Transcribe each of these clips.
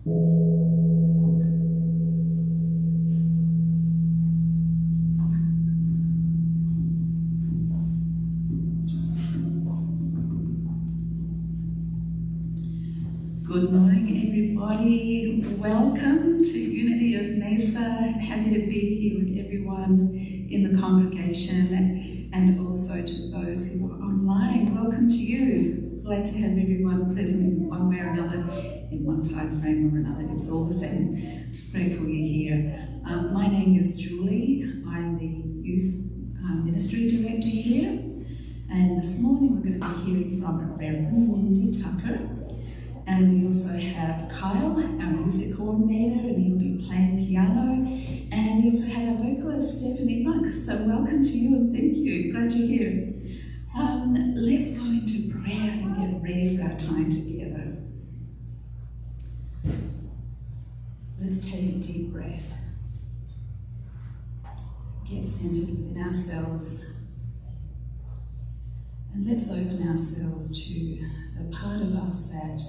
Good morning, everybody. Welcome to Unity of Mesa. Happy to be here with everyone in the congregation and also to those who are online. Welcome to you. Glad to have everyone present in one way or another, in one time frame or another. It's all the same. Grateful you're here. My name is Julie. I'm the Youth Ministry Director here. And this morning we're going to be hearing from Reverend Mindy Tucker. And we also have Kyle, our music coordinator, and he'll be playing piano. And we also have our vocalist, Stephanie Monk. So welcome to you and thank you. Glad you're here. Let's go into prayer and get ready for our time together. Let's take a deep breath. Get centered within ourselves. And let's open ourselves to the part of us that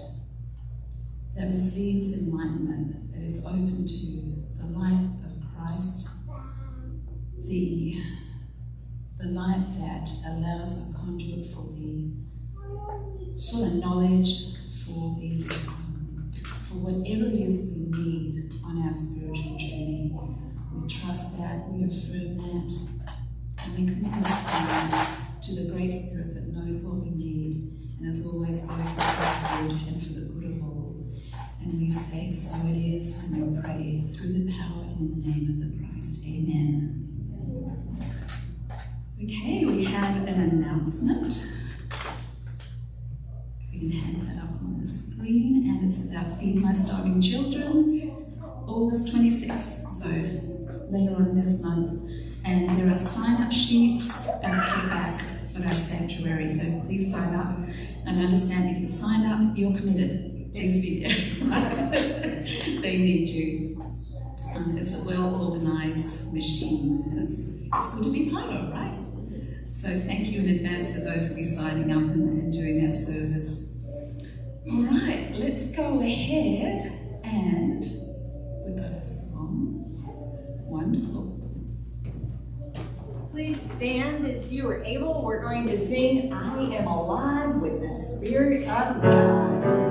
receives enlightenment, that is open to the light of Christ, the light that allows a conduit for the knowledge, for whatever it is we need on our spiritual journey. We trust that, we affirm that, and we commit this time to the Great Spirit that knows what we need and is always working for our good and for the good of all. And we say, so it is, and we pray through the power and in the name of the Christ. Amen. Okay, we have an announcement. We can hand that up on the screen, and it's about Feed My Starving Children, August 26th, so later on this month. And there are sign-up sheets at the back of our sanctuary, so please sign up. And understand if you sign up, you're committed. Please be there. They need you. It's a well-organised machine, and it's good to be part of, right? So thank you in advance for those who will be signing up and doing that service. All right, let's go ahead, and we've got a song. Wonderful. Please stand as you are able. We're going to sing I Am Alive with the Spirit of God.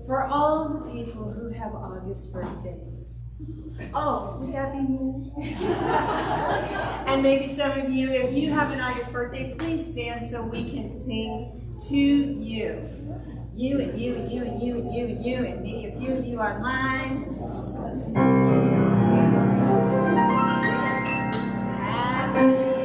For all the people who have August birthdays. Oh, would that be me? And maybe some of you, if you have an August birthday, please stand so we can sing to you. You and you and you and you and you and you and maybe a few of you online. Happy God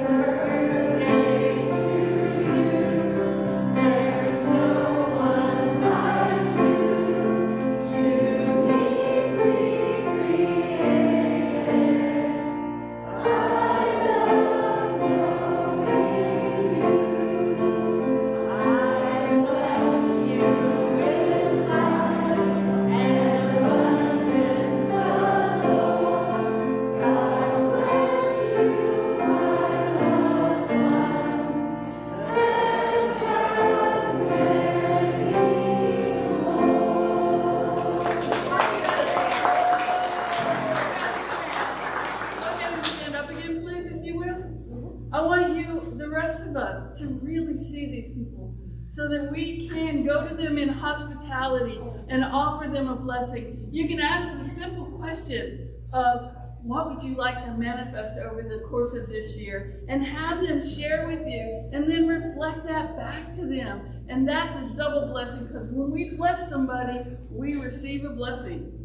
rest of us to really see these people so that we can go to them in hospitality and offer them a blessing. You can ask the simple question of, what would you like to manifest over the course of this year? And have them share with you and then reflect that back to them. And that's a double blessing, because when we bless somebody, we receive a blessing.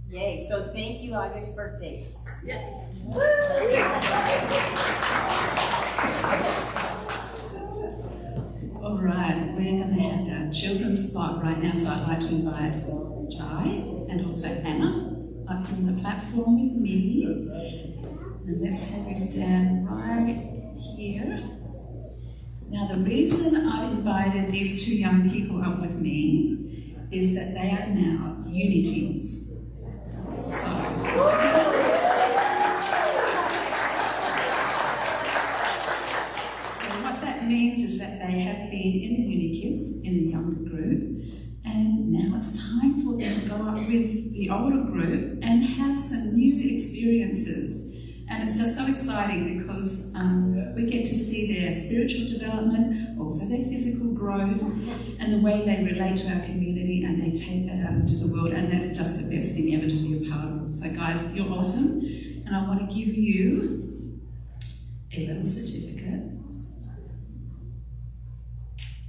Yay, so thank you, August birthdays. Yes. All right, we're going to have our children's spot right now, so I'd like to invite Jai and also Anna up on the platform with me. And let's have you stand right here. Now, the reason I've invited these two young people up with me is that they are now uni teens. So what that means is that they have been in the uni kids in the younger group, and now it's time for them to go up with the older group and have some new experiences. And it's just so exciting because we get to see their spiritual development, also their physical growth, and the way they relate to our community, and they take that out into the world, and that's just the best thing ever to be a part of. So guys, you're awesome, and I want to give you a little certificate.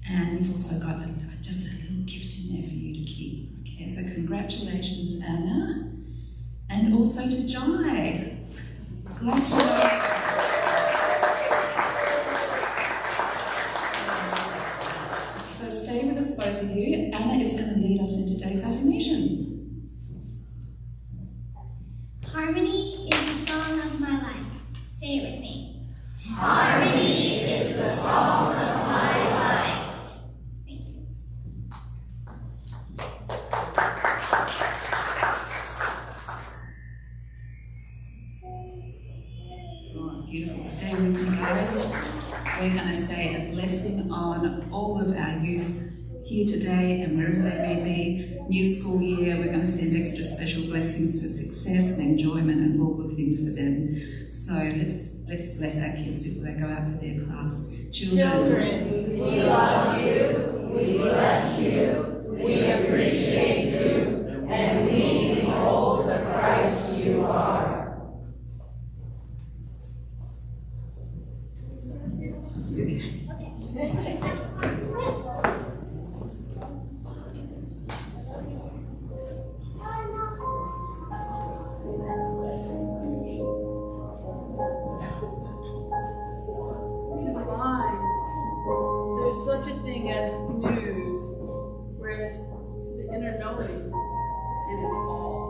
And we've also got just a little gift in there for you to keep. Okay, so congratulations, Anna, and also to Jai. Glad to So stay with us, both of you. Anna is going to lead us in today's affirmation. Harmony is the song of my life. Say it with me. Harmony is the song of my life. Thank you. Oh, beautiful. Stay with me, guys. We're going to say a blessing on all of our youth here today and wherever they may be. New school year, we're going to send extra special blessings for success and enjoyment and all good things for them. So let's bless our kids before they go out for their class. Children, we love you, we bless you, we appreciate you, and we behold the Christ you are. There's such a thing as news, whereas the inner knowing, it is all.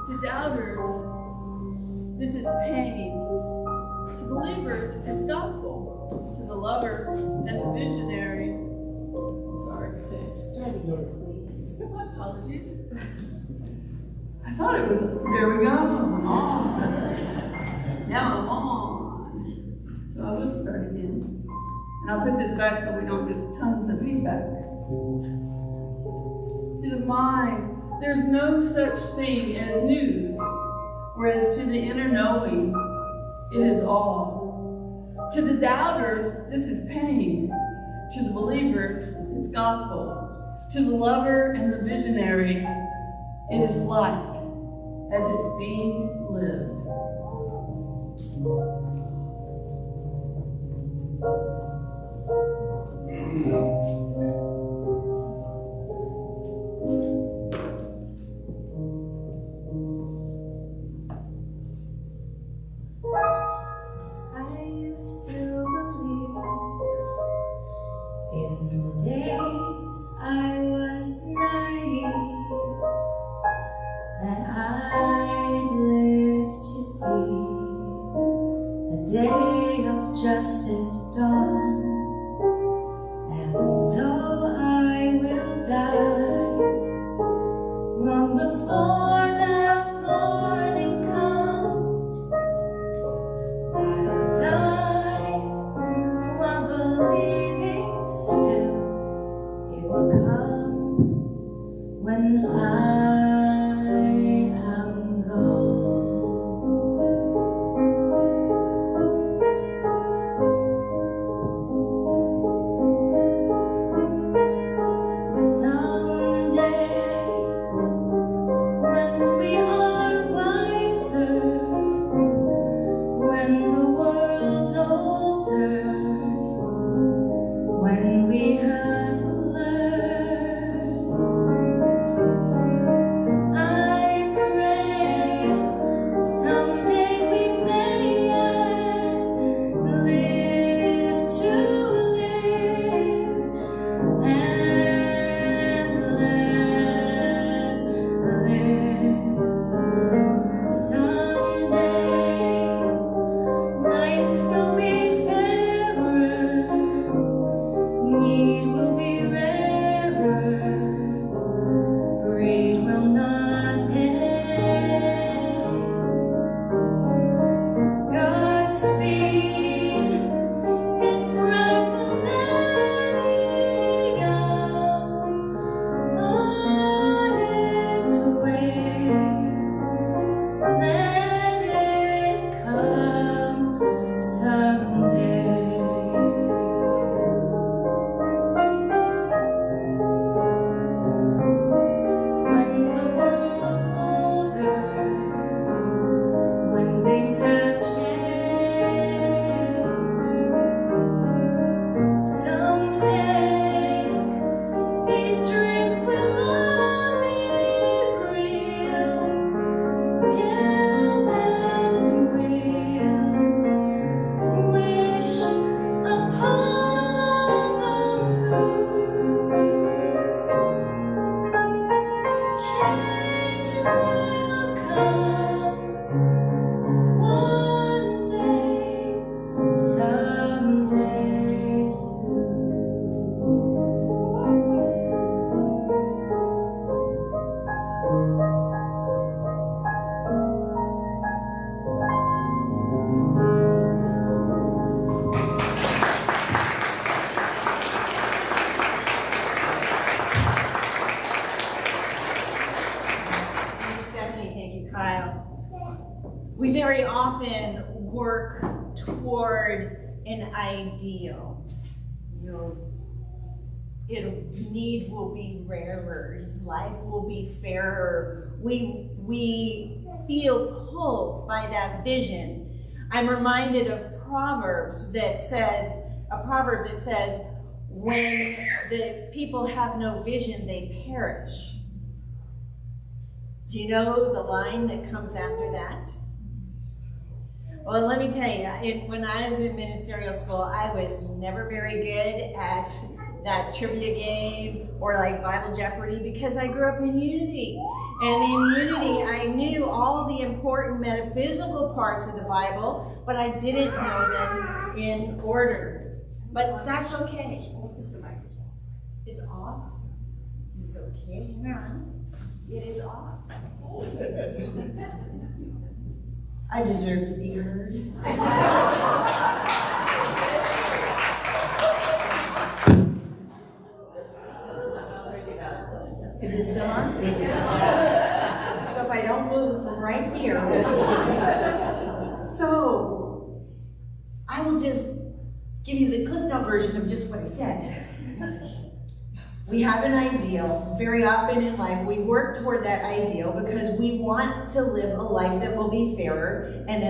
To doubters, this is pain. To believers, it's gospel. To the lover and the visionary, sorry. Start again, please. My apologies. I thought it was, there we go, I'm on. Now I'm on. So I will start again. And I'll put this back so we don't get tons of feedback. To the mind, there's no such thing as news, whereas to the inner knowing, it is all. To the doubters, this is pain. To the believers, it's gospel. To the lover and the visionary, it is life as it's being lived. I used to believe in the days I was naive that I'd live to see the day of justice dawn. And though I will die long before that morning comes, I'll die while believing still it will come when I am gone. world's older, when we have learned, I pray someday we may yet live to live and let live. Someday life will be fairer, need will be rarer, greed will not pay. Godspeed this bright millennium on its way. Let it come someday. When the world's older, when things have changed, someday these dreams will all be real. Till then we'll wish upon the moon. Change will come one day, someday soon. Thank you, Stephanie. Thank you, Kyle. We very often work toward an ideal. You know, need will be rarer, life will be fairer. We feel pulled by that vision. I'm reminded of a proverb that says, when the people have no vision, they perish. Do you know the line that comes after that? Well, let me tell you, when I was in ministerial school, I was never very good at that trivia game or like Bible Jeopardy because I grew up in Unity. And in Unity, I knew all the important metaphysical parts of the Bible, but I didn't know them in order. But that's okay. It's off. It's okay. Hang on. It is off. I deserve to be heard. Is it still on? So if I don't move from right here. So I will just give you the Cliff Note version of just what I said. We have an ideal. Very often in life, we work toward that ideal because we want to live a life that will be fairer, and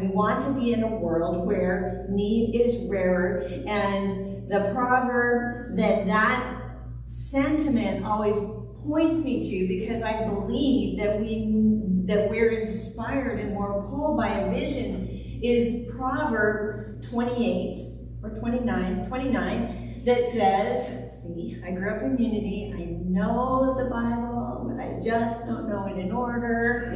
we want to be in a world where need is rarer. And the proverb that sentiment always points me to, because I believe that we're inspired and we're pulled by a vision, is Proverb 28 or 29. That says, see, I grew up in Unity, I know the Bible, but I just don't know it in order.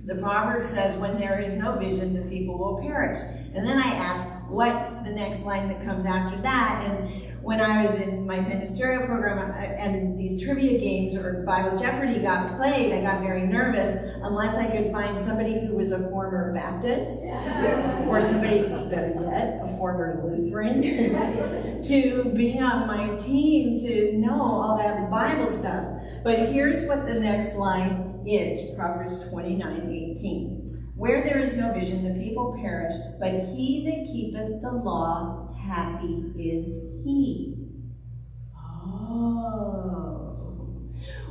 The proverb says, when there is no vision, the people will perish. And then I ask, what's the next line that comes after that? And when I was in my ministerial program and these trivia games or Bible Jeopardy got played, I got very nervous unless I could find somebody who was a former Baptist or somebody, better yet, a former Lutheran to be on my team to know all that Bible stuff. But here's what the next line is, Proverbs 29:18. Where there is no vision, the people perish, but he that keepeth the law, happy is he. Oh.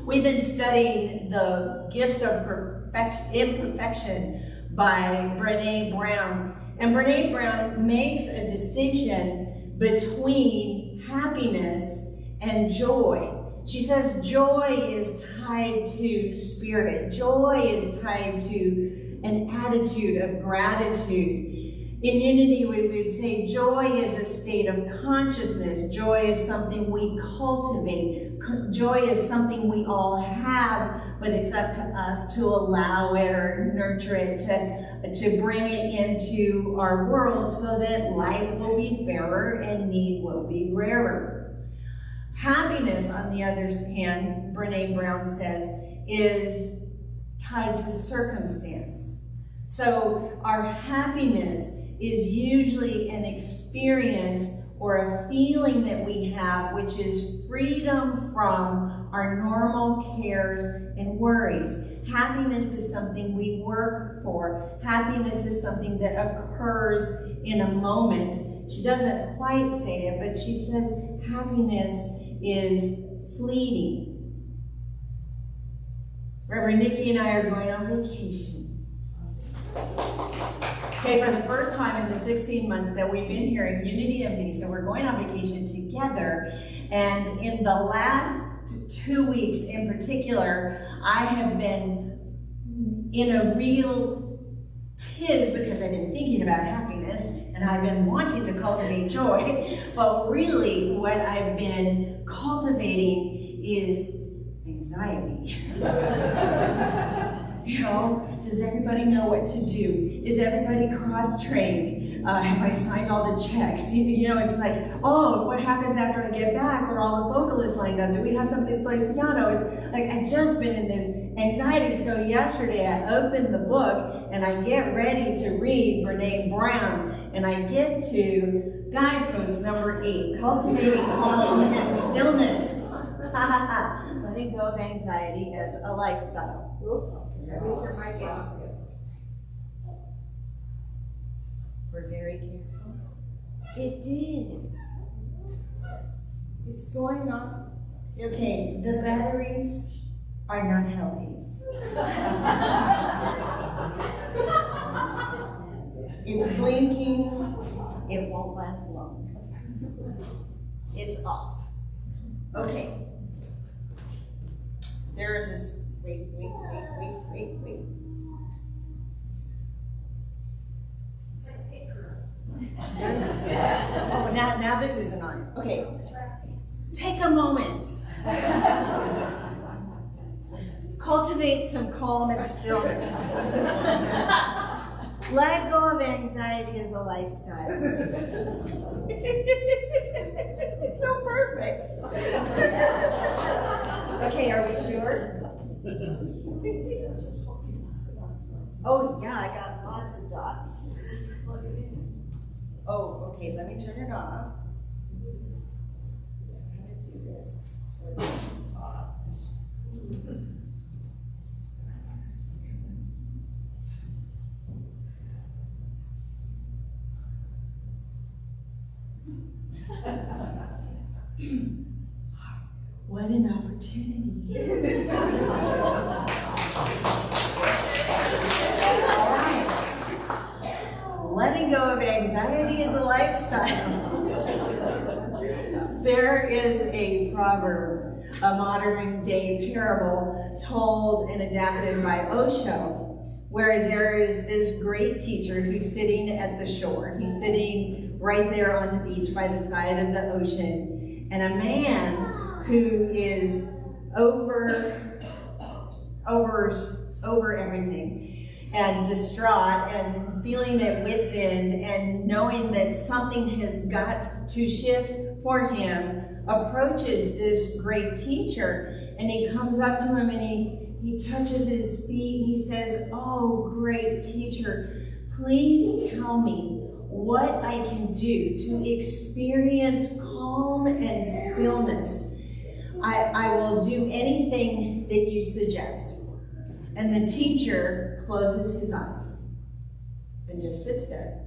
We've been studying the gifts of imperfection by Brené Brown. And Brené Brown makes a distinction between happiness and joy. She says joy is tied to spirit. Joy is tied to an attitude of gratitude. In Unity, we would say joy is a state of consciousness. Joy is something we cultivate. Joy is something we all have, but it's up to us to allow it or nurture it, to bring it into our world so that life will be fairer and need will be rarer. Happiness, on the other hand, Brené Brown says, is tied to circumstance. So our happiness is usually an experience or a feeling that we have, which is freedom from our normal cares and worries. Happiness is something we work for. Happiness is something that occurs in a moment. She doesn't quite say it, but she says happiness is fleeting. Reverend Nikki and I are going on vacation. Okay, for the first time in the 16 months that we've been here in Unity of Mesa, we're going on vacation together. And in the last 2 weeks in particular, I have been in a real tiz because I've been thinking about happiness and I've been wanting to cultivate joy. But really, what I've been cultivating is anxiety. You know, does everybody know what to do? Is everybody cross-trained? Have I signed all the checks? You know, it's like, oh, what happens after I get back? Are all the vocalists lined up? Do we have somebody to play the piano? It's like, I've just been in this anxiety. So yesterday I opened the book and I get ready to read Brené Brown. And I get to guidepost number 8, cultivating calm and stillness. Letting go of anxiety as a lifestyle. We're very careful. It did. It's going on. Okay, the batteries are not healthy. It's blinking. It won't last long. It's off. Okay. There is this. Wait. It's like a picture. Oh, now this isn't on. Okay. Take a moment. Cultivate some calm and stillness. Let go of anxiety as a lifestyle. It's so perfect. Okay, are we sure? Oh yeah, I got lots of dots. Oh, okay, let me turn it off. I'm gonna do this. Sort of off. What an opportunity. All right. Letting go of anxiety is a lifestyle. There is a proverb, a modern day parable told and adapted by Osho, where there is this great teacher who's sitting at the shore. He's sitting right there on the beach by the side of the ocean, and a man who is over everything and distraught and feeling at wit's end and knowing that something has got to shift for him, approaches this great teacher, and he comes up to him and he touches his feet and he says, "Oh, great teacher, please tell me what I can do to experience calm and stillness. I will do anything that you suggest." And the teacher closes his eyes and just sits there.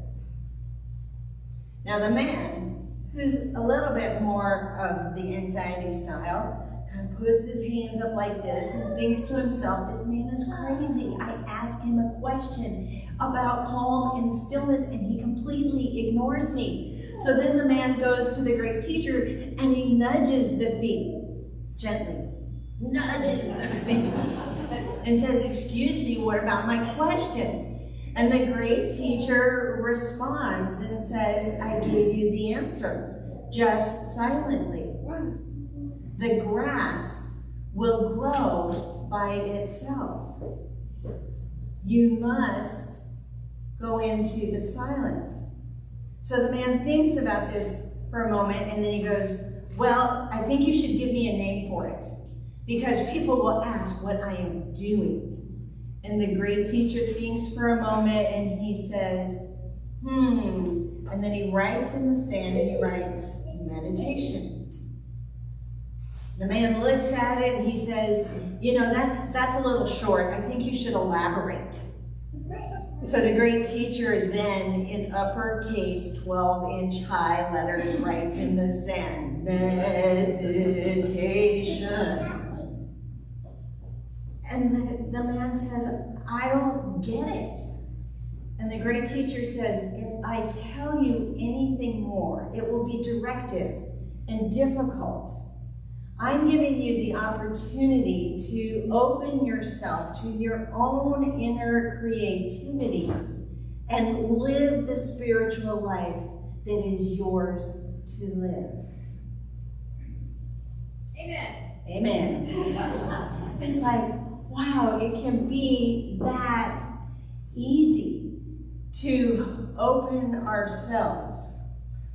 Now the man, who's a little bit more of the anxiety style, and puts his hands up like this and thinks to himself, this man is crazy. I ask him a question about calm and stillness and he completely ignores me. So then the man goes to the great teacher and he nudges the feet, gently, nudges the feet and says, excuse me, what about my question? And the great teacher responds and says, I gave you the answer, just silently. The grass will grow by itself. You must go into the silence. So the man thinks about this for a moment and then he goes, well, I think you should give me a name for it because people will ask what I am doing. And the great teacher thinks for a moment and he says, and then he writes in the sand and he writes, meditation. The man looks at it and he says, you know, that's a little short. I think you should elaborate. So the great teacher then, in uppercase 12-inch high letters, writes in the sand, meditation. And the man says, I don't get it. And the great teacher says, if I tell you anything more, it will be directive and difficult. I'm giving you the opportunity to open yourself to your own inner creativity and live the spiritual life that is yours to live. Amen. Amen. It's like, wow, it can be that easy to open ourselves,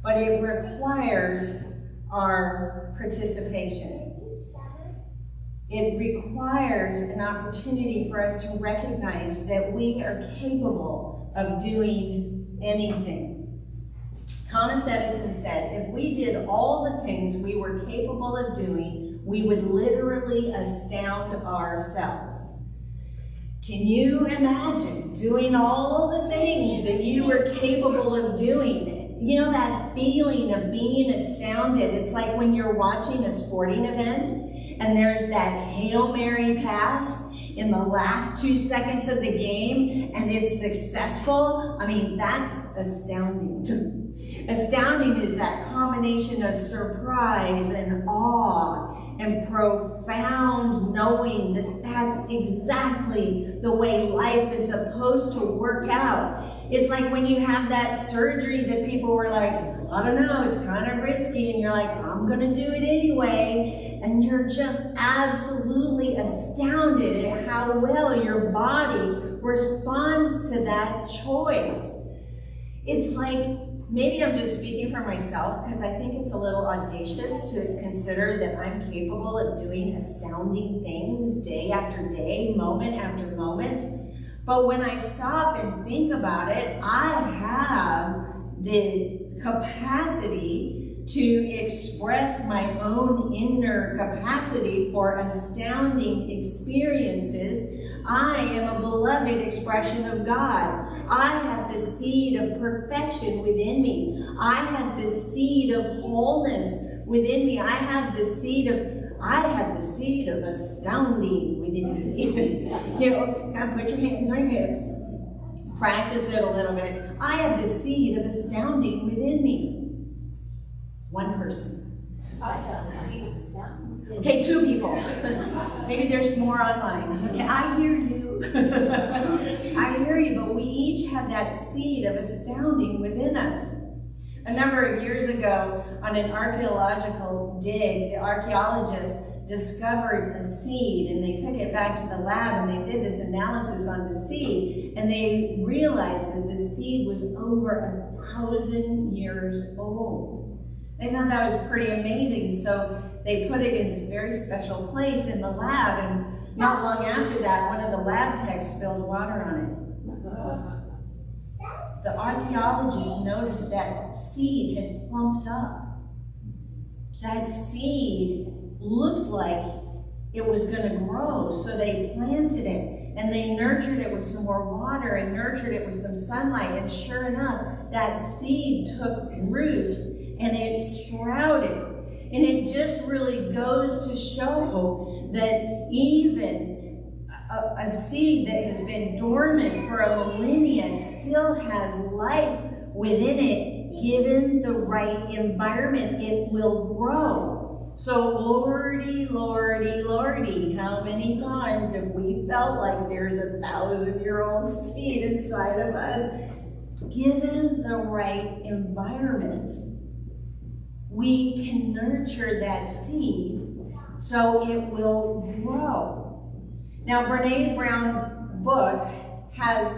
but it requires our participation. It requires an opportunity for us to recognize that we are capable of doing anything. Thomas Edison said, if we did all the things we were capable of doing, we would literally astound ourselves. Can you imagine doing all the things that you were capable of doing? You know that feeling of being astounded? It's like when you're watching a sporting event and there's that Hail Mary pass in the last 2 seconds of the game and it's successful. I mean, that's astounding. Astounding is that combination of surprise and awe and profound knowing that that's exactly the way life is supposed to work out. It's like when you have that surgery that people were like, I don't know, it's kind of risky, and you're like, I'm gonna do it anyway, and you're just absolutely astounded at how well your body responds to that choice. It's like, maybe I'm just speaking for myself because I think it's a little audacious to consider that I'm capable of doing astounding things day after day, moment after moment. But when I stop and think about it, I have the capacity to express my own inner capacity for astounding experiences. I am a beloved expression of God. I have the seed of perfection within me. I have the seed of wholeness within me. I have the seed of astounding within me. You know, kind of put your hands on your hips. Practice it a little bit. I have the seed of astounding within me. One person. I have the seed of astounding. Okay, 2 people. Maybe there's more online. Okay, I hear you. I hear you, but we each have that seed of astounding within us. A number of years ago, on an archaeological dig, the archaeologists discovered a seed and they took it back to the lab and they did this analysis on the seed and they realized that the seed was over 1,000 years old. They thought that was pretty amazing, so they put it in this very special place in the lab, and not long after that, one of the lab techs spilled water on it. The archaeologists noticed that seed had plumped up. That seed looked like it was going to grow, so they planted it, and they nurtured it with some more water, and nurtured it with some sunlight, and sure enough, that seed took root, and it sprouted. And it just really goes to show that even a seed that has been dormant for a millennia still has life within it. Given the right environment, it will grow. So Lordy, Lordy, Lordy, how many times have we felt like there's a 1,000-year-old seed inside of us? Given the right environment, we can nurture that seed so it will grow. Now, Brene Brown's book has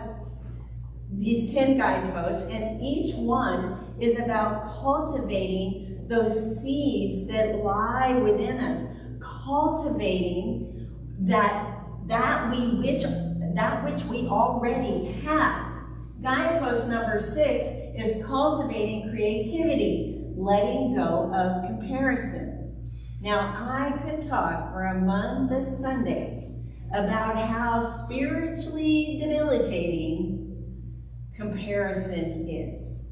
these 10 guideposts, and each one is about cultivating those seeds that lie within us, cultivating that which we already have. Guidepost number 6 is cultivating creativity, letting go of comparison. Now, I could talk for a month of Sundays about how spiritually debilitating comparison is,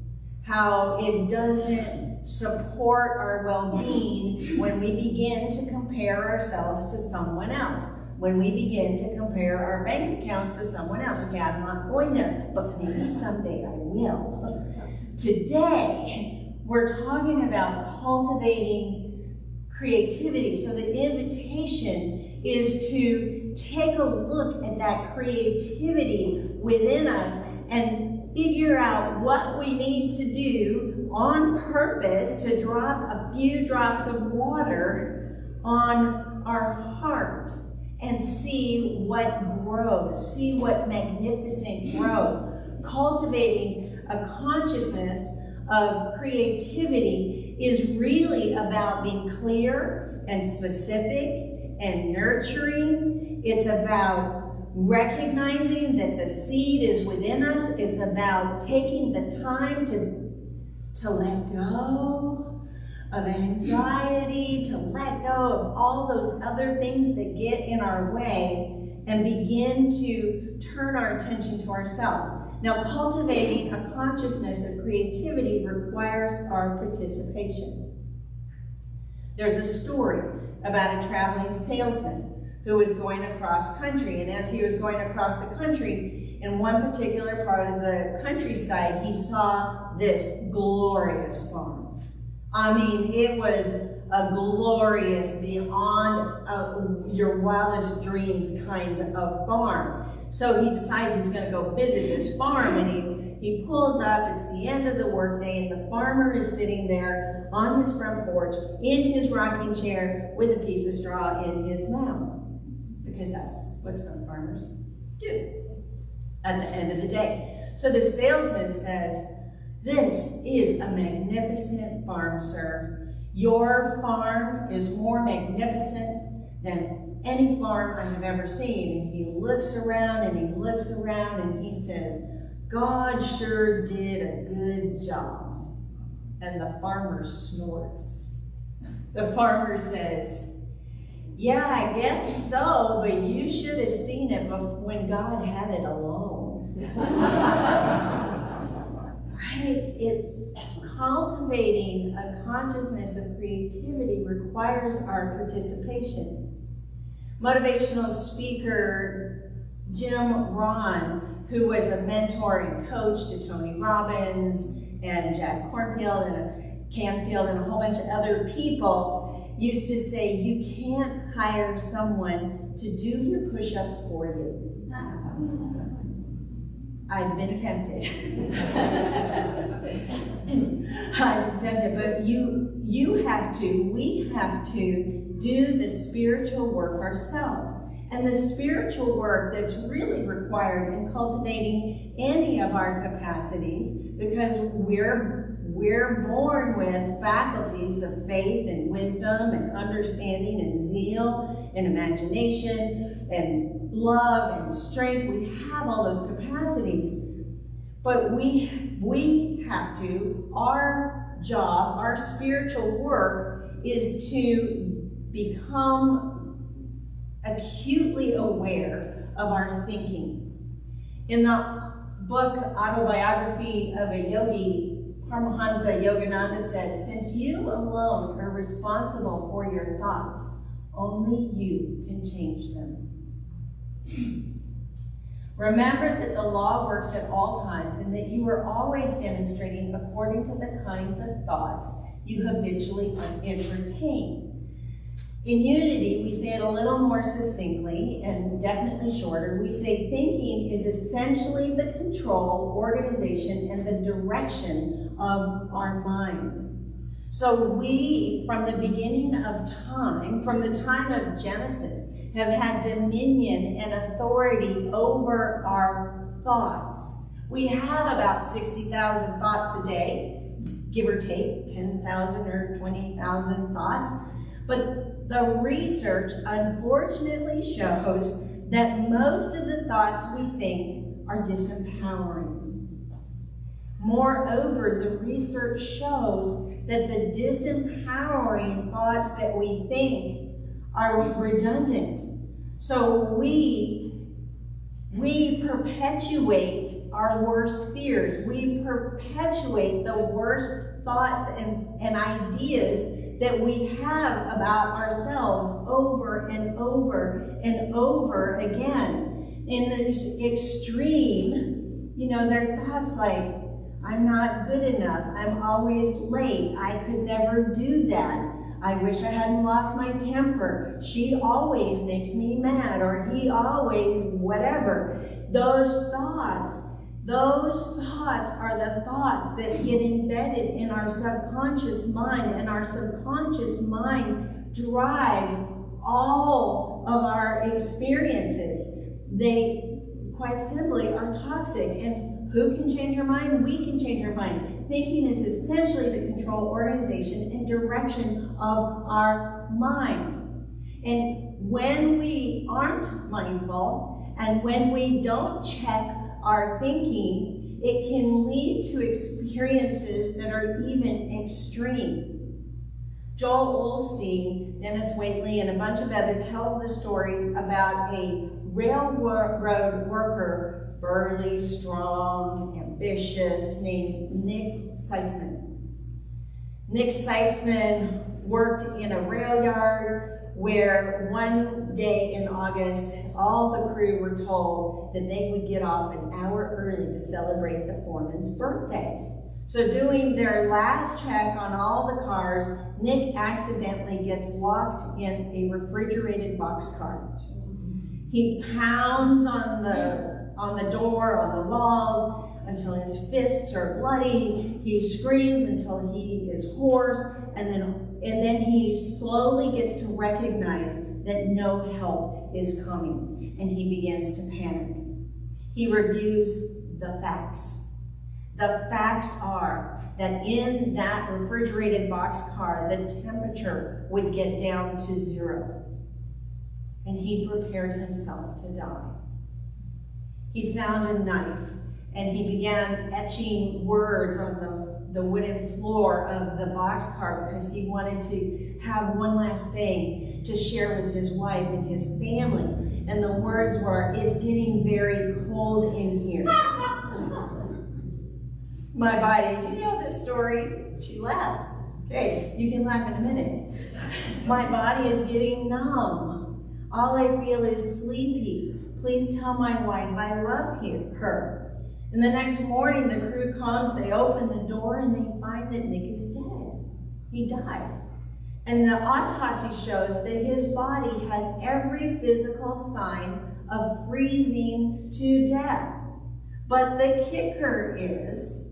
how it doesn't support our well-being when we begin to compare ourselves to someone else, when we begin to compare our bank accounts to someone else. Okay, I'm not going there, but maybe someday I will. Today, we're talking about cultivating creativity. So the invitation is to take a look at that creativity within us and figure out what we need to do on purpose to drop a few drops of water on our heart and see what grows, see what magnificent grows. Cultivating a consciousness of creativity is really about being clear and specific and nurturing. It's about recognizing that the seed is within us. It's about taking the time to let go of anxiety, to let go of all those other things that get in our way, and begin to turn our attention to ourselves. Now, cultivating a consciousness of creativity requires our participation. There's a story about a traveling salesman who was going across country, and as he was going across the country, in one particular part of the countryside, he saw this glorious farm. I mean, it was a glorious, beyond your wildest dreams kind of farm. So he decides he's going to go visit this farm, and he pulls up. It's the end of the workday, and the farmer is sitting there on his front porch in his rocking chair with a piece of straw in his mouth, because that's what some farmers do at the end of the day. So the salesman says, "This is a magnificent farm, sir. Your farm is more magnificent than any farm I have ever seen." And he looks around and he looks around and he says, "God sure did a good job." And the farmer snorts. The farmer says, "Yeah, I guess so, but you should have seen it when God had it alone." Right? Cultivating a consciousness of creativity requires our participation. Motivational speaker Jim Rohn, who was a mentor and coach to Tony Robbins and Jack Canfield and a whole bunch of other people, used to say, you can't hire someone to do your push-ups for you. I've been tempted. I'm tempted, but we have to do the spiritual work ourselves. And the spiritual work that's really required in cultivating any of our capacities, because we're born with faculties of faith and wisdom and understanding and zeal and imagination and love and strength. We have all those capacities, but we have to, our job, our spiritual work is to become acutely aware of our thinking. In the book Autobiography of a Yogi, Paramahansa Yogananda said, since you alone are responsible for your thoughts, only you can change them. Remember that the law works at all times and that you are always demonstrating according to the kinds of thoughts you habitually entertain. In Unity, we say it a little more succinctly and definitely shorter. We say thinking is essentially the control, organization, and the direction of our mind. So we, from the beginning of time, from the time of Genesis, have had dominion and authority over our thoughts. We have about 60,000 thoughts a day, give or take 10,000 or 20,000 thoughts. But the research unfortunately shows that most of the thoughts we think are disempowering. Moreover, the research shows that the disempowering thoughts that we think are redundant. So we perpetuate our worst fears. We perpetuate the worst thoughts and ideas that we have about ourselves over and over and over again. In the extreme, there are thoughts like, I'm not good enough, I'm always late, I could never do that, I wish I hadn't lost my temper, she always makes me mad, or he always whatever. Those thoughts are the thoughts that get embedded in our subconscious mind, and our subconscious mind drives all of our experiences. They, quite simply, are toxic. And who can change our mind? We can change our mind. Thinking is essentially the control, organization, and direction of our mind. And when we aren't mindful, and when we don't check our thinking, it can lead to experiences that are even extreme. Joel Osteen, Dennis Waitley, and a bunch of others tell the story about a railroad worker, burly, strong, ambitious, named Nick Seitzman. Nick Seitzman worked in a rail yard where one day in August, all the crew were told that they would get off an hour early to celebrate the foreman's birthday. So doing their last check on all the cars, Nick accidentally gets locked in a refrigerated boxcar. He pounds on the door, on the walls, until his fists are bloody. He screams until he is hoarse, and then he slowly gets to recognize that no help is coming, and he begins to panic. He reviews the facts. The facts are that in that refrigerated boxcar, the temperature would get down to 0, and he prepared himself to die. He found a knife, and he began etching words on the wooden floor of the boxcar because he wanted to have one last thing to share with his wife and his family. And the words were, "It's getting very cold in here." My body, do you know this story? She laughs. Okay, you can laugh in a minute. My body is getting numb. All I feel is sleepy. Please tell my wife I love her. And the next morning, the crew comes, they open the door, and they find that Nick is dead. He died. And the autopsy shows that his body has every physical sign of freezing to death. But the kicker is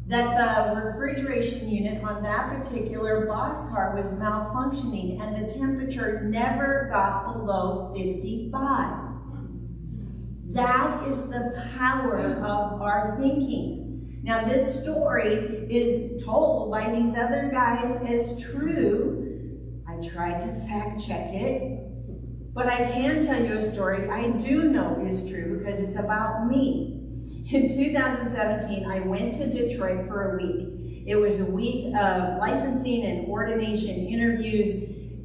that the refrigeration unit on that particular boxcar was malfunctioning, and the temperature never got below 55. That is the power of our thinking. Now, this story is told by these other guys as true. I tried to fact check it, but I can tell you a story I do know is true because it's about me. In 2017, I went to Detroit for a week. It was a week of licensing and ordination interviews.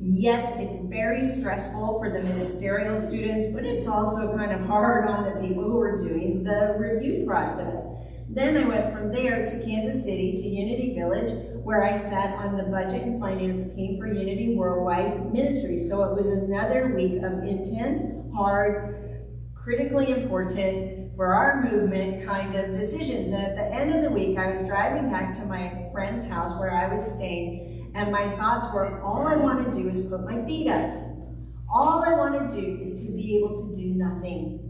Yes, it's very stressful for the ministerial students, but it's also kind of hard on the people who are doing the review process. Then I went from there to Kansas City to Unity Village, where I sat on the budget and finance team for Unity Worldwide Ministry. So it was another week of intense, hard, critically important for our movement kind of decisions. And at the end of the week, I was driving back to my friend's house where I was staying, and my thoughts were, all I want to do is put my feet up. All I want to do is to be able to do nothing.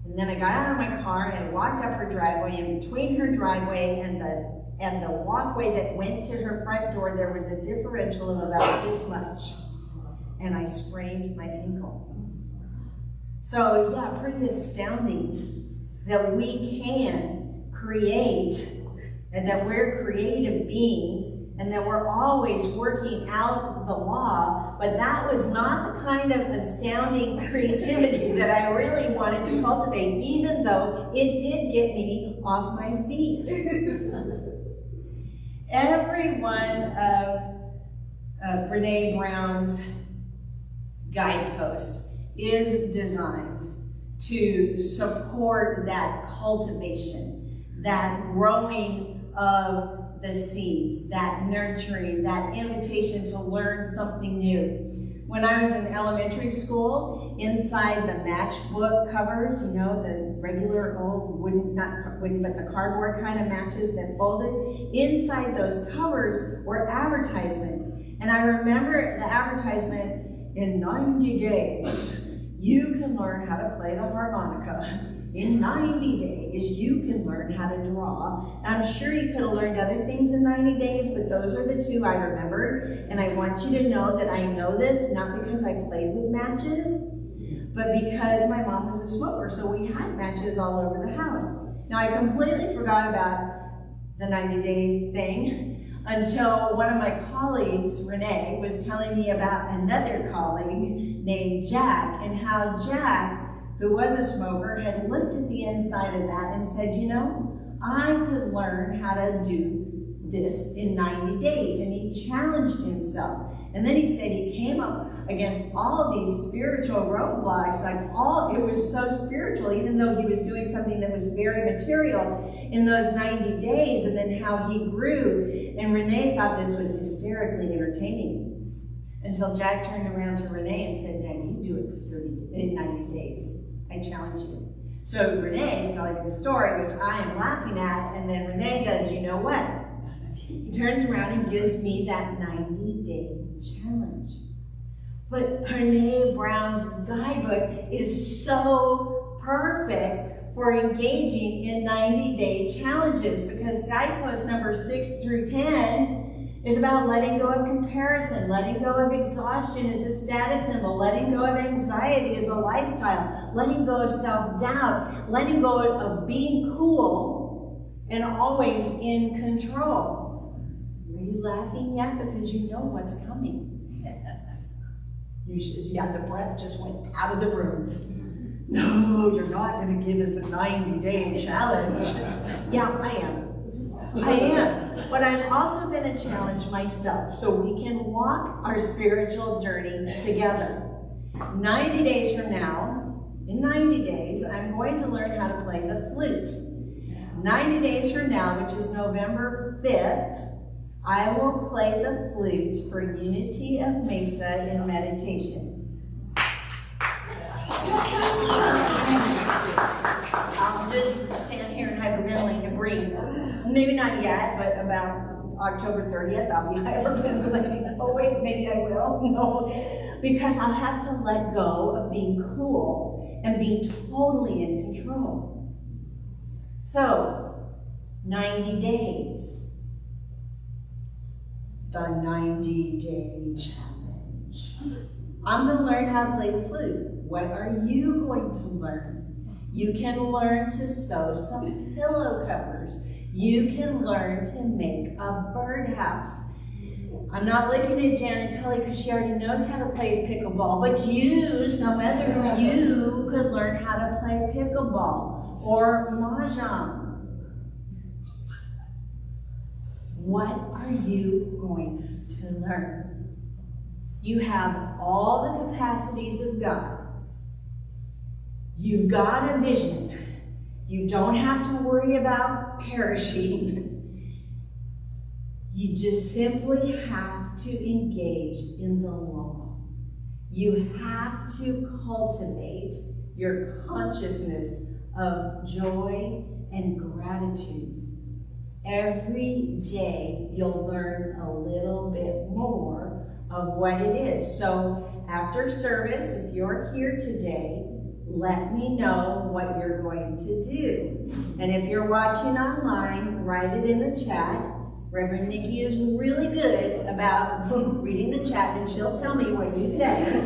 And then I got out of my car and I walked up her driveway, and between her driveway and the walkway that went to her front door, there was a differential of about this much. And I sprained my ankle. So yeah, pretty astounding that we can create, and that we're creative beings, and that we're always working out the law, but that was not the kind of astounding creativity that I really wanted to cultivate, even though it did get me off my feet. Every one of Brene Brown's guideposts is designed to support that cultivation, that growing of the seeds, that nurturing, that invitation to learn something new. When I was in elementary school, inside the matchbook covers, you know, the regular old wooden, not wooden, but the cardboard kind of matches that folded, inside those covers were advertisements. And I remember the advertisement, in 90 days, you can learn how to play the harmonica. In 90 days, you can learn how to draw. And I'm sure you could have learned other things in 90 days, but those are the two I remembered. And I want you to know that I know this, not because I played with matches, but because my mom was a smoker, so we had matches all over the house. Now, I completely forgot about the 90-day thing until one of my colleagues, Renee, was telling me about another colleague named Jack, and how Jack, who was a smoker, had looked at the inside of that and said, you know, I could learn how to do this in 90 days. And he challenged himself. And then he said he came up against all these spiritual roadblocks, it was so spiritual, even though he was doing something that was very material in those 90 days, and then how he grew. And Renee thought this was hysterically entertaining, until Jack turned around to Renee and said, now you do it in 90 days. I challenge you. So Renee is telling me the story, which I am laughing at, and then Renee does, you know what? He turns around and gives me that 90-day challenge. But Brene Brown's guidebook is so perfect for engaging in 90-day challenges, because guidepost number 6 through 10 is about letting go of comparison, letting go of exhaustion as a status symbol, letting go of anxiety as a lifestyle, letting go of self-doubt, letting go of being cool and always in control. Are you laughing yet? Because you know what's coming. You should, yeah, the breath just went out of the room. No, you're not going to give us a 90-day challenge. Yeah, I am. But I'm also going to challenge myself so we can walk our spiritual journey together. 90 days from now, in 90 days, I'm going to learn how to play the flute. 90 days from now, which is November 5th, I will play the flute for Unity of Mesa in meditation. I'll just stand here and hyperventilate and breathe. Maybe not yet, but about October 30th, I'll be hyperventilating. Oh wait, maybe I will. No, because I'll have to let go of being cool and being totally in control. So, 90 days. The 90-day challenge. I'm going to learn how to play the flute. What are you going to learn? You can learn to sew some pillow covers. You can learn to make a birdhouse. I'm not looking at Janet Tully because she already knows how to play pickleball, but you, some other you, could learn how to play pickleball or mahjong. What are you going to learn? You have all the capacities of God. You've got a vision. You don't have to worry about perishing. You just simply have to engage in the law. You have to cultivate your consciousness of joy and gratitude. Every day you'll learn a little bit more of what it is. So after service, if you're here today, let me know what you're going to do. And if you're watching online, write it in the chat. Reverend Nikki is really good about reading the chat, and she'll tell me what you say.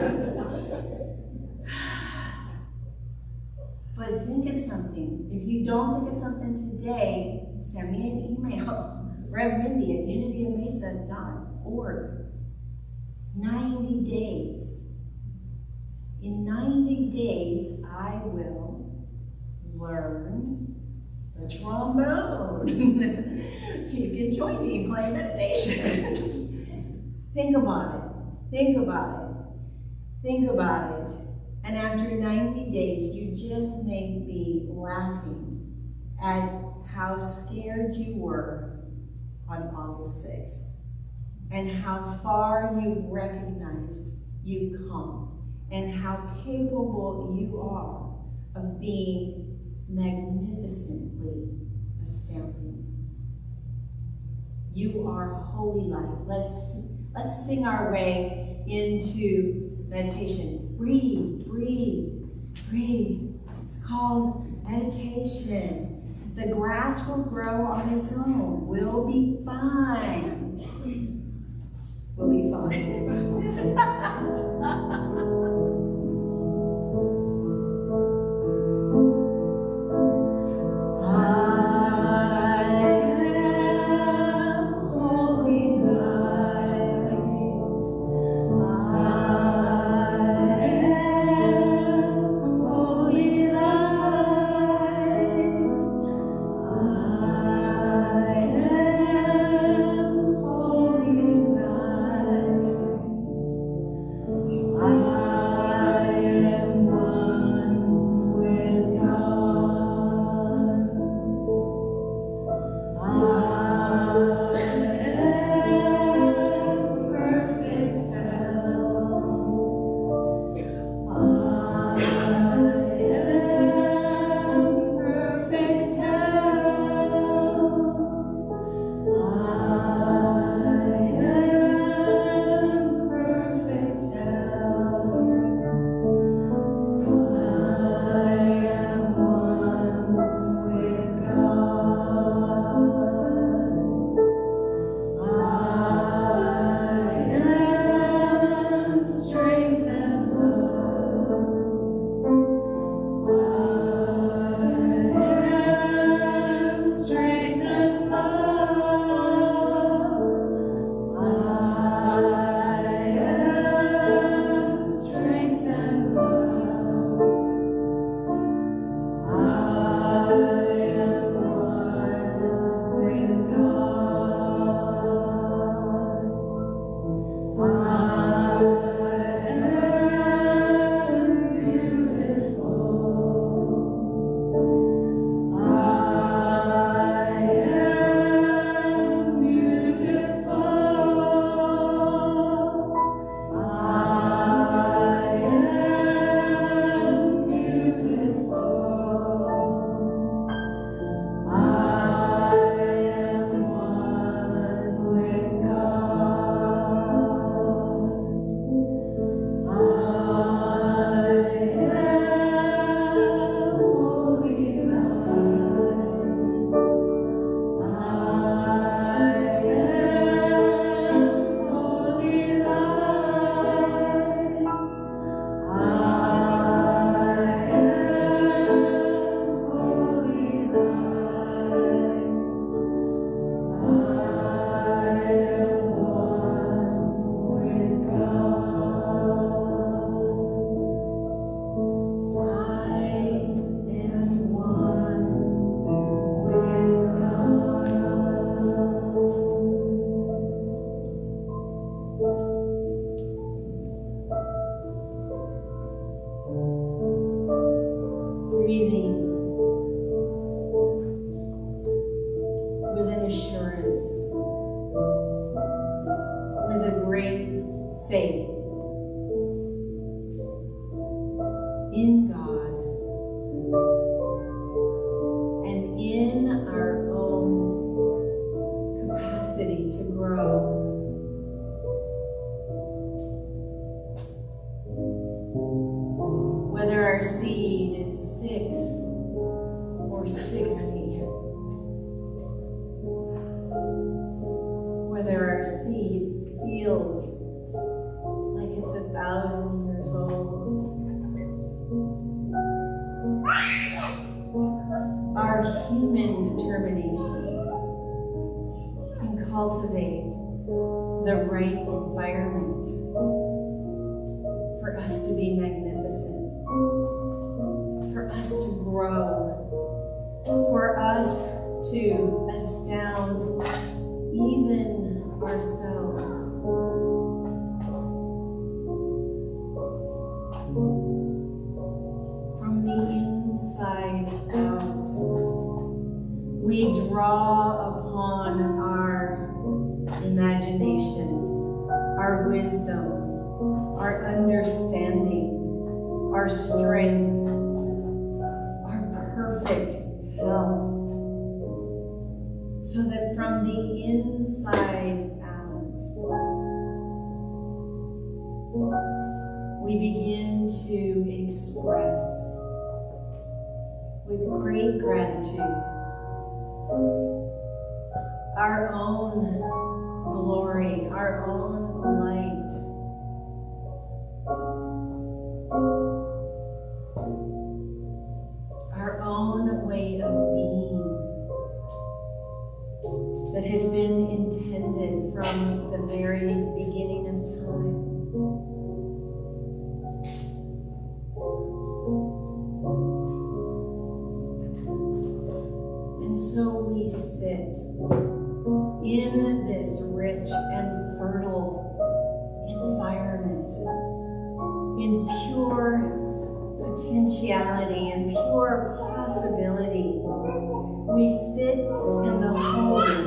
But think of something. If you don't think of something today, send me an email. ReverendMindy@unityofmesa.org. 90 days. In 90 days, I will learn the trombone. You can join me in playing meditation. Think about it. Think about it. Think about it. And after 90 days, you just may be laughing at how scared you were on August 6th and how far you've recognized you've come and how capable you are of being magnificently astounding. You are holy light. Let's sing our way into meditation. Breathe, breathe, breathe. It's called meditation. The grass will grow on its own. We'll be fine. We'll be fine. I with an assurance, with a great faith in God and in our own capacity to grow. Whether our seed is 6 or 60, whether our seed feels like it's 1,000 years old, our human determination can cultivate the right environment for us to be magnificent, for us to grow, for us to astound even ourselves. From the inside out, we draw upon our imagination, our wisdom, our understanding, our strength, our perfect health, so that from the inside out, we begin to express with great gratitude our own glory, our own light. Our own way of being that has been intended from the very beginning of time. And so we sit in this rich and fertile environment, in pure potentiality and pure possibility. We sit in the holy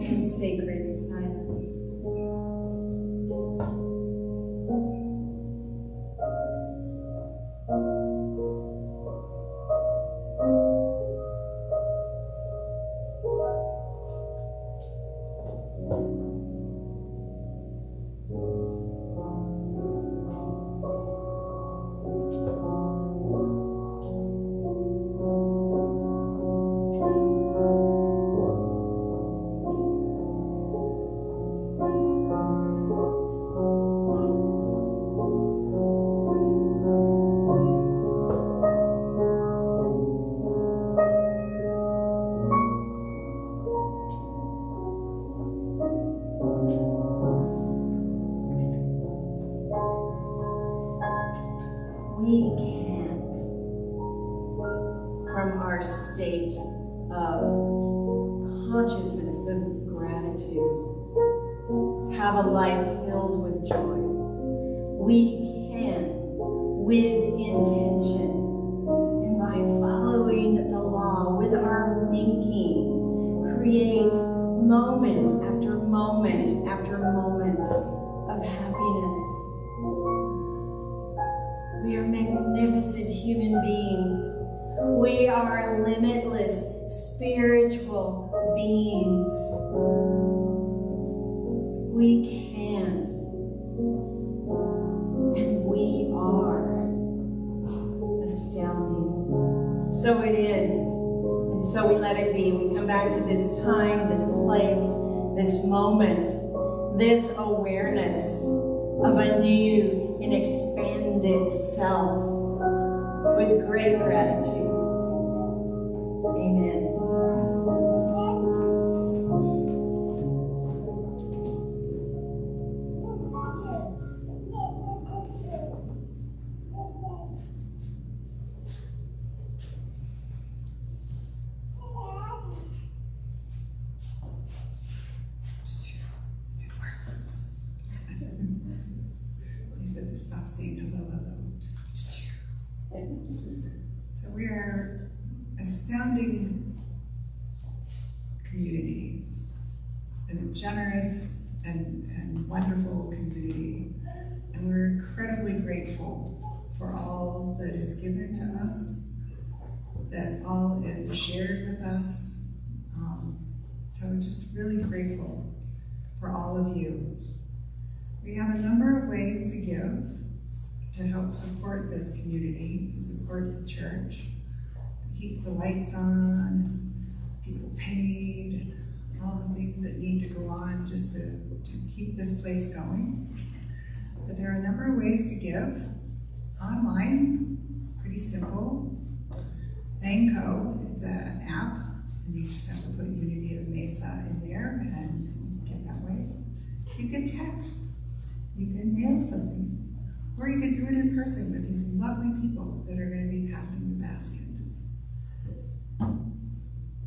and sacred silence. We can, from our state of consciousness of gratitude, have a life filled with joy. We can, with intention, and by following the law, with our thinking, create moment after moment after moment of happiness. We are magnificent human beings. We are limitless spiritual beings. We can, and we are astounding. So it is, and so we let it be. We come back to this time, this place, this moment, this awareness of a new and expanded self with great gratitude. Amen. Stop saying hello, hello. So we are astounding community, a generous and wonderful community. And we're incredibly grateful for all that is given to us, that all is shared with us. So we're just really grateful for all of you. We have a number of ways to give to help support this community, to support the church, to keep the lights on, people paid, all the things that need to go on just to keep this place going. But there are a number of ways to give. Online, it's pretty simple. Banco, it's an app, and you just have to put Unity of Mesa in there and get that way. You can text, you can mail something, or you can do it in person with these lovely people that are going to be passing the basket.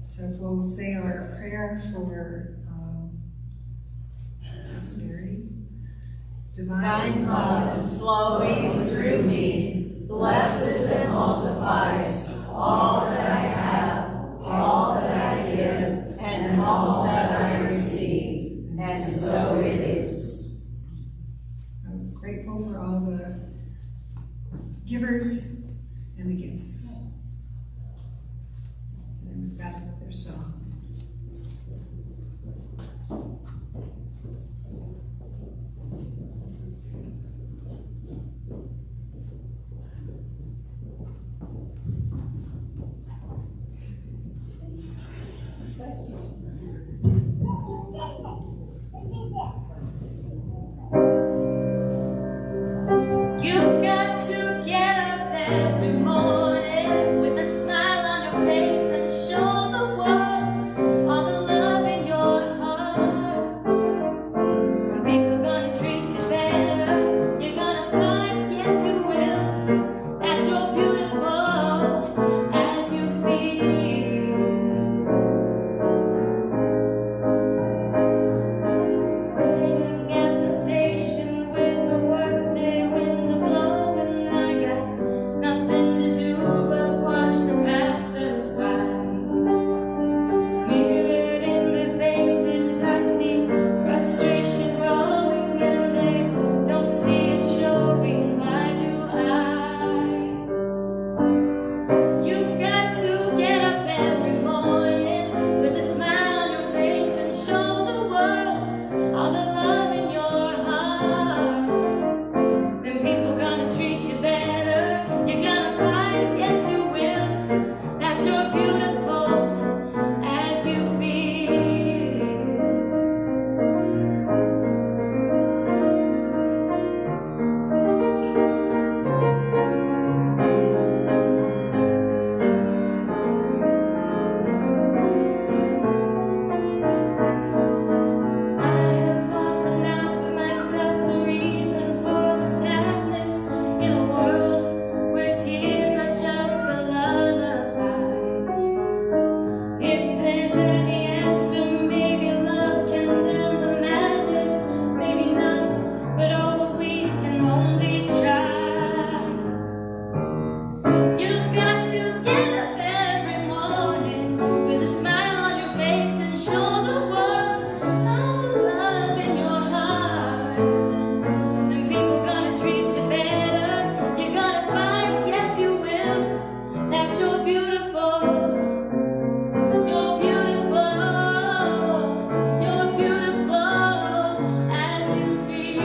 So if we'll say our prayer for prosperity. Divine love flowing through me, blesses and multiplies all that I have, all that I give, and all that I receive. And so it is. I'm grateful for all the givers and the gifts. And with that, another song. You've got to get up every morning with a smile on your face and show the world all the love in your heart. When people are gonna treat you better, you're gonna find, yes you will, that you're beautiful as you feel. Waiting at the station with the workday window blowing, I got nothing to do but watch the passers-by. Mirrored in their faces, I see frustration growing, and they don't see it showing. Why do I? You've got to get up every morning with a smile on your face and show the world all the love in your heart. Then people gonna treat you better. You're gonna find, yes you will, that you're beautiful as you feel. I have often asked myself the reason for the sadness in a world where tears are just a lullaby. If there's any answer, maybe love can end the madness, maybe not, but oh, but we can only try. You've got to get up every morning with a smile on your face and show the world all the love in your heart. Then people gonna treat you better. You're gonna find, yes you will, that you're beautiful. You're beautiful. You're beautiful as you feel.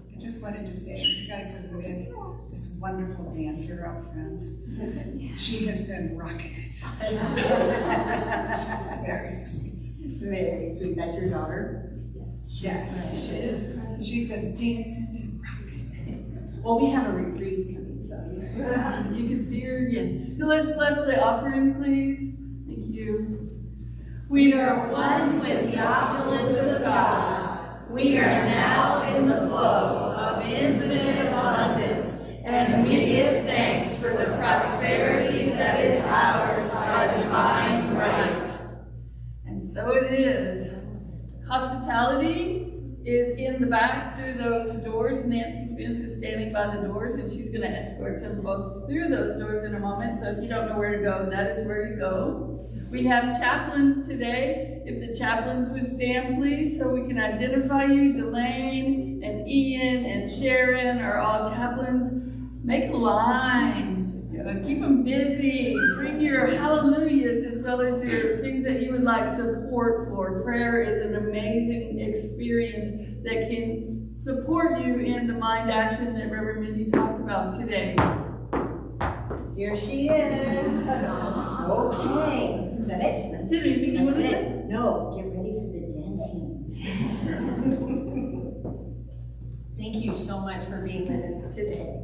I just wanted to say, you guys have missed this wonderful dancer up front. She has been rocking it. She's very sweet. Very sweet. That's your daughter? Yes, she is. She's been dancing and rocking. Well, we have a reprise coming, so. You can see her again. So let's bless the offering, please. Thank you. We are one with the opulence of God. We are now in the flow of infinite abundance, and back through those doors. Nancy Spence is standing by the doors, and she's going to escort some folks through those doors in a moment. So if you don't know where to go, that is where you go. We have chaplains today. If the chaplains would stand, please, so we can identify you. Delane and Ian and Sharon are all chaplains. Make a line. Keep them busy. Bring your hallelujahs as well as your things that you would like support for. Prayer is an amazing experience that can support you in the mind action that Reverend Mindy talked about today. Here she is. Okay. Is that it? That's it. Anything you want That's to say? it. No, get ready for the dancing. Thank you so much for being with us today.